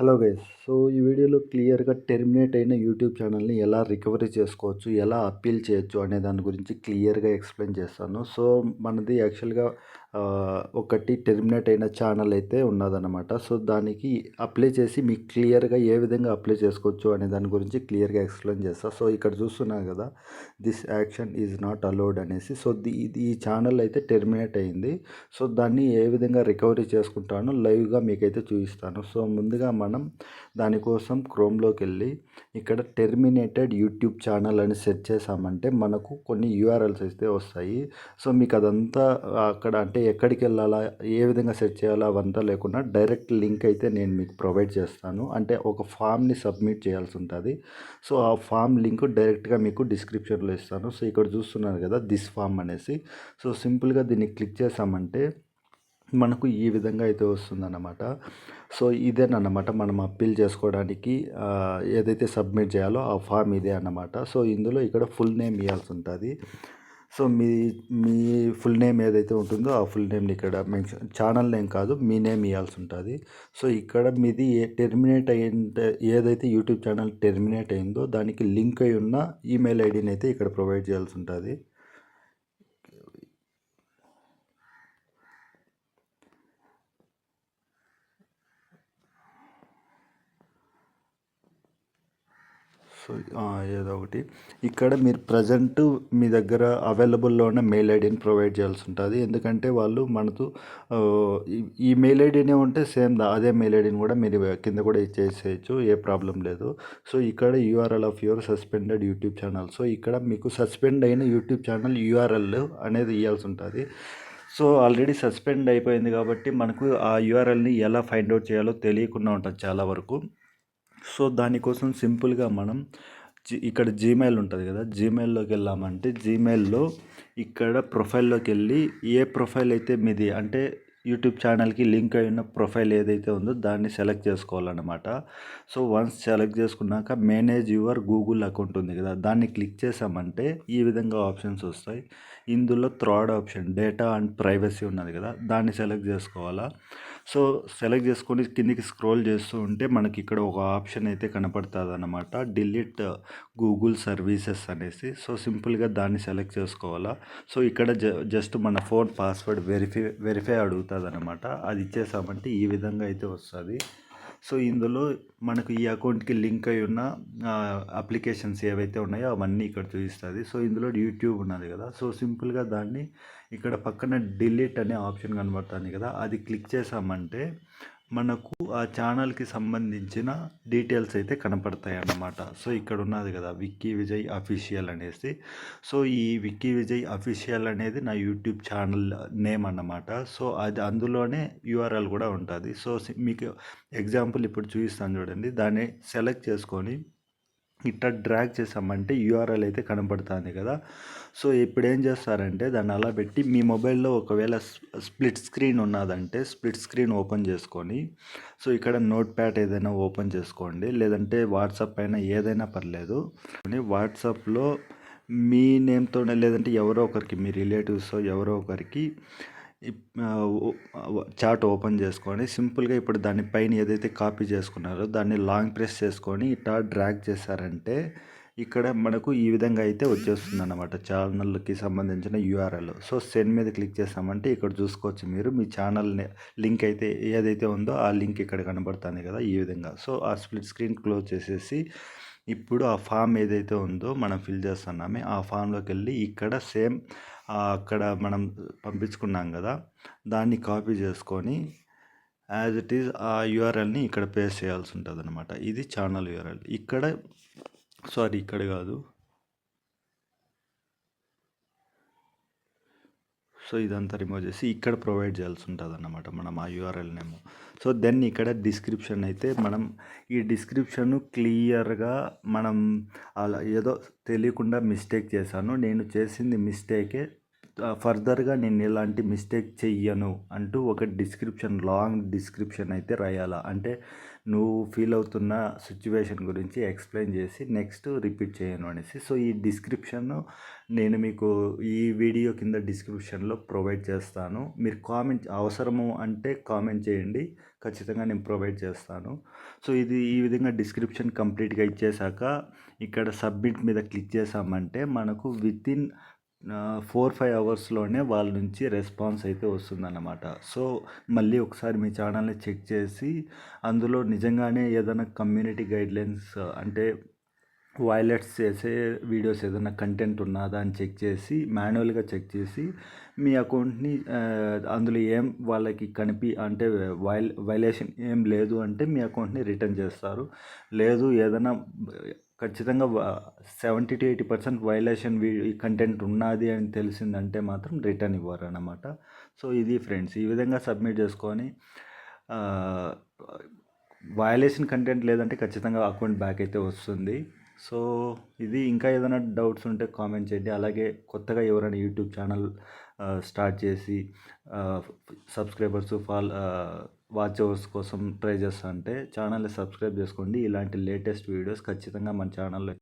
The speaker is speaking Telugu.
Hello guys. సో, ఈ వీడియోలో క్లియర్‌గా టెర్మినేట్ అయిన యూట్యూబ్ ఛానల్‌ని ఎలా రికవరీ చేసుకోవచ్చు, ఎలా అప్పీల్ చేయొచ్చు అనే దాని గురించి క్లియర్‌గా ఎక్స్‌ప్లెయిన్ చేస్తాను. సో, మనది యాక్చువల్‌గా ఒకటి టెర్మినేట్ అయిన ఛానల్ అయితే ఉన్నదన్నమాట. సో, దానికి అప్లై చేసి మీకు క్లియర్‌గా ఏ విధంగా అప్లై చేసుకోవచ్చు అనే దాని గురించి క్లియర్‌గా ఎక్స్‌ప్లెయిన్ చేస్తా. సో, ఇక్కడ చూస్తున్నారు కదా! This action is not allowed అనేసి. సో, ఇది ఈ ఛానల్ అయితే టెర్మినేట్ అయింది. సో, దాన్ని ఏ విధంగా రికవరీ చేసుకుంటానో లైవ్‌గా మీకైతే చూపిస్తాను. సో, ముందుగా మనం దానికోసం క్రోమ్‌లోకి వెళ్ళి ఇక్కడ టెర్మినేటెడ్ యూట్యూబ్ ఛానల్ అని సెర్చ్ చేసామంటే మనకు కొన్ని యూఆర్ఎల్స్ అయితే వస్తాయి. సో, మీకు అదంతా అక్కడ అంటే ఎక్కడికి వెళ్ళాలా, ఏ విధంగా సెర్చ్ చేయాలా అవంతా లేకుండా డైరెక్ట్ లింక్ అయితే నేను మీకు ప్రొవైడ్ చేస్తాను. అంటే ఒక ఫామ్‌ని సబ్మిట్ చేయాల్సి ఉంటుంది. సో, ఆ ఫామ్ లింక్ డైరెక్ట్‌గా మీకు డిస్క్రిప్షన్‌లో ఇస్తాను. సో, ఇక్కడ చూస్తున్నారు కదా దిస్ ఫామ్ అనేసి. సో, సింపుల్‌గా దీన్ని క్లిక్ చేసామంటే మనకు ఈ విధంగా అయితే వస్తుందన్నమాట. సో, ఇదేనన్నమాట మనం అప్పీల్ చేసుకోవడానికి ఏదైతే సబ్మిట్ చేయాలో ఆ ఫామ్ ఇదే అన్నమాట. సో, ఇందులో ఇక్కడ ఫుల్ నేమ్ ఇయ్యాల్సి ఉంటుంది. సో, మీ ఫుల్ నేమ్ ఏదైతే ఉంటుందో ఆ ఫుల్ నేమ్‌ని ఇక్కడ మెన్షన్, ఛానల్ నేమ్ కాదు మీ నేమ్ ఇయ్యాల్సి ఉంటుంది. సో, ఇక్కడ మీది టెర్మినేట్ అయ్యింటే ఏదైతే యూట్యూబ్ ఛానల్ టెర్మినేట్ అయిందో దానికి లింక్ అయి ఉన్న ఈమెయిల్ ఐడీని అయితే ఇక్కడ ప్రొవైడ్ చేయాల్సి ఉంటుంది. సో, ఏదో ఒకటి. ఇక్కడ మీరు ప్రెజెంట్ మీ దగ్గర అవైలబుల్‌లో ఉన్న మెయిల్ ఐడీని ప్రొవైడ్ చేయాల్సి ఉంటుంది. ఎందుకంటే వాళ్ళు మనతో ఈ మెయిల్ ఐడీనే ఉంటే సేమ్ అదే మెయిల్ ఐడీని కూడా మీరు కింద కూడా ఇచ్చేసేయచ్చు. ఏ ప్రాబ్లం లేదు. సో, ఇక్కడ URL of your suspended YouTube channel. So, ఇక్కడ మీకు సస్పెండ్ అయిన యూట్యూబ్ ఛానల్ యూఆర్ఎల్ అనేది ఇయ్యాల్సి ఉంటుంది. సో, ఆల్రెడీ సస్పెండ్ అయిపోయింది కాబట్టి మనకు ఆ యూఆర్ఎల్‌ని ఎలా ఫైండ్ ఔట్ చేయాలో తెలియకుండా ఉంటుంది చాలా వరకు. సో, దానికోసం సింపుల్‌గా మనం ఇక్కడ జీమెయిల్ ఉంటుంది కదా! జీమెయిల్‌లోకి వెళ్ళామంటే జీమెయిల్‌లో ఇక్కడ ప్రొఫైల్‌లోకి వెళ్ళి ఏ ప్రొఫైల్ అయితే మీది అంటే యూట్యూబ్ ఛానల్‌కి లింక్ అయిన ప్రొఫైల్ ఏదైతే ఉందో దాన్ని సెలెక్ట్ చేసుకోవాలన్నమాట. సో, వన్స్ సెలెక్ట్ చేసుకున్నాక మేనేజ్ యువర్ గూగుల్ అకౌంట్ ఉంది కదా! దాన్ని క్లిక్ చేసామంటే ఈ విధంగా ఆప్షన్స్ వస్తాయి. ఇందులో third option data and privacy ఉన్నది కదా! దాన్ని సెలెక్ట్ చేసుకోవాలా. సో, సెలెక్ట్ చేసుకొని కిందికి స్క్రోల్ చేస్తూ ఉంటే మనకి ఇక్కడ ఒక ఆప్షన్ అయితే కనపడుతుందన్నమాట. డిలీట్ గూగుల్ సర్వీసెస్ అనేసి. సో, సింపుల్‌గా దాన్ని సెలెక్ట్ చేసుకోవాలా. సో, ఇక్కడ జస్ట్ మన ఫోన్ పాస్వర్డ్ వెరిఫై అడుగుతుందన్నమాట. అది ఇచ్చేసామంటే ఈ విధంగా అయితే వస్తుంది. సో, ఇందులో మనకు ఈ అకౌంట్‌కి లింక్ అయి ఉన్న అప్లికేషన్స్ ఏవైతే ఉన్నాయో అవన్నీ ఇక్కడ చూపిస్తుంది. సో, ఇందులో యూట్యూబ్ ఉన్నది కదా! సో, సింపుల్‌గా దాన్ని ఇక్కడ పక్కన డిలీట్ అనే ఆప్షన్ కనబడుతుంది కదా! అది క్లిక్ చేసామంటే మనకు ఆ ఛానల్‌కి సంబంధించిన డీటెయిల్స్ అయితే కనపడతాయి అన్నమాట. సో, ఇక్కడ ఉన్నది కదా విక్కీ విజయ్ అఫీషియల్ అనేసి. సో, ఈ విక్కీ విజయ్ అఫీషియల్ అనేది నా యూట్యూబ్ ఛానల్ నేమ్ అన్నమాట. సో, అది అందులోనే యూఆర్ఎల్ కూడా ఉంటుంది. సో, మీకు ఎగ్జాంపుల్ ఇప్పుడు చూపిస్తాను చూడండి. దాన్ని సెలెక్ట్ చేసుకొని ఇట్లా డ్రాగ్ చేసామంటే యూఆర్ఎల్ అయితే కనపడుతుంది కదా! సో, ఇప్పుడు ఏం చేస్తారంటే దాన్ని అలా పెట్టి మీ మొబైల్‌లో ఒకవేళ స్ప్లిట్ స్క్రీన్ ఉన్నదంటే స్ప్లిట్ స్క్రీన్ ఓపెన్ చేసుకొని, సో, ఇక్కడ నోట్ ప్యాడ్ ఏదైనా ఓపెన్ చేసుకోండి. లేదంటే వాట్సాప్ అయినా ఏదైనా పర్లేదు. వాట్సాప్‌లో మీ నేమ్‌తోనే లేదంటే ఎవరో ఒకరికి మీ రిలేటివ్సో ఎవరో ఒకరికి చాట్ ఓపెన్ చేసుకొని సింపుల్గా ఇప్పుడు దాని పైన ఏదైతే కాపీ చేసుకున్నారో దాన్ని లాంగ్ ప్రెస్ చేసుకొని ఇట్లా డ్రాగ్ చేశారంటే ఇక్కడ మనకు ఈ విధంగా అయితే వచ్చేస్తుంది అన్నమాట ఛానల్కి సంబంధించిన యూఆర్ఎల్. సో, సెండ్ మీద క్లిక్ చేసామంటే ఇక్కడ చూసుకోవచ్చు మీరు మీ ఛానల్ లింక్ అయితే ఏదైతే ఉందో ఆ లింక్ ఇక్కడ కనబడుతుంది కదా ఈ విధంగా. సో, ఆ స్ప్లిట్ స్క్రీన్ క్లోజ్ చేసేసి ఇప్పుడు ఆ ఫామ్ ఏదైతే ఉందో మనం ఫిల్ చేస్తున్నామే ఆ ఫామ్లోకి వెళ్ళి ఇక్కడ సేమ్ అక్కడ మనం పంపించుకున్నాం కదా దాన్ని కాపీ చేసుకొని యాజ్ ఇట్ ఈజ్ ఆ యూఆర్ఎల్ని ఇక్కడ పేస్ట్ చేయాల్సి ఉంటుంది అనమాట. ఇది ఛానల్ యూఆర్ఎల్. ఇక్కడ ఇక్కడ కాదు. సో, ఇదంతా రిమూవ్ చేసి ఇక్కడ ప్రొవైడ్ చేయాల్సి ఉంటుంది అన్నమాట మనం ఆ యూఆర్ఎల్ నేమ్. సో, దెన్ ఇక్కడ డిస్క్రిప్షన్ అయితే మనం ఈ డిస్క్రిప్షన్ క్లియర్గా మనం అలా ఏదో తెలియకుండా మిస్టేక్ చేశాను. నేను చేసింది మిస్టేకే. ఫర్దర్గా నేను ఇలాంటి మిస్టేక్ చెయ్యను అంటూ ఒక లాంగ్ డిస్క్రిప్షన్ అయితే రాయాలా. అంటే నువ్వు ఫీల్ అవుతున్న సిచ్యువేషన్ గురించి ఎక్స్ప్లెయిన్ చేసి నెక్స్ట్ రిపీట్ చేయను అనేసి. సో ఈ డిస్క్రిప్షన్ నేను మీకు ఈ వీడియో కింద డిస్క్రిప్షన్లో ప్రొవైడ్ చేస్తాను. మీరు కామెంట్ అవసరము అంటే కామెంట్ చేయండి, ఖచ్చితంగా నేను ప్రొవైడ్ చేస్తాను. సో ఇది ఈ విధంగా డిస్క్రిప్షన్ కంప్లీట్గా ఇచ్చేసాక ఇక్కడ సబ్మిట్ మీద క్లిక్ చేసామంటే మనకు వితిన్ 4-5 అవర్స్లోనే వాళ్ళ నుంచి రెస్పాన్స్ అయితే వస్తుందన్నమాట. సో మళ్ళీ ఒకసారి మీ ఛానల్ని చెక్ చేసి అందులో నిజంగానే ఏదైనా కమ్యూనిటీ గైడ్లైన్స్ అంటే వైలెట్స్ చేసే వీడియోస్ ఏదైనా కంటెంట్ ఉన్నదా అని చెక్ చేసి మాన్యువల్గా చెక్ చేసి మీ అకౌంట్ని అందులో ఏం వాళ్ళకి అంటే వైలేషన్ ఏం లేదు అంటే మీ అకౌంట్ని రిటర్న్ చేస్తారు. లేదు ఏదైనా ఖచ్చితంగా 70-80% వైలేషన్ కంటెంట్ ఉన్నది అని తెలిసిందంటే మాత్రం రిటర్న్ ఇవ్వరు అన్నమాట. సో ఇది ఫ్రెండ్స్, ఈ విధంగా సబ్మిట్ చేసుకొని వయలేషన్ కంటెంట్ లేదంటే ఖచ్చితంగా అకౌంట్ బ్యాక్ అయితే వస్తుంది. సో ఇది ఇంకా ఏదైనా డౌట్స్ ఉంటే కామెంట్ చేయండి. అలాగే కొత్తగా ఎవరైనా యూట్యూబ్ ఛానల్ స్టార్ట్ చేసి సబ్స్క్రైబర్స్ వాచ్ అవర్స్ కోసం ట్రై చేస్తా అంటే ఛానల్ని సబ్స్క్రైబ్ చేసుకోండి. ఇలాంటి లేటెస్ట్ వీడియోస్ ఖచ్చితంగా మన ఛానల్లో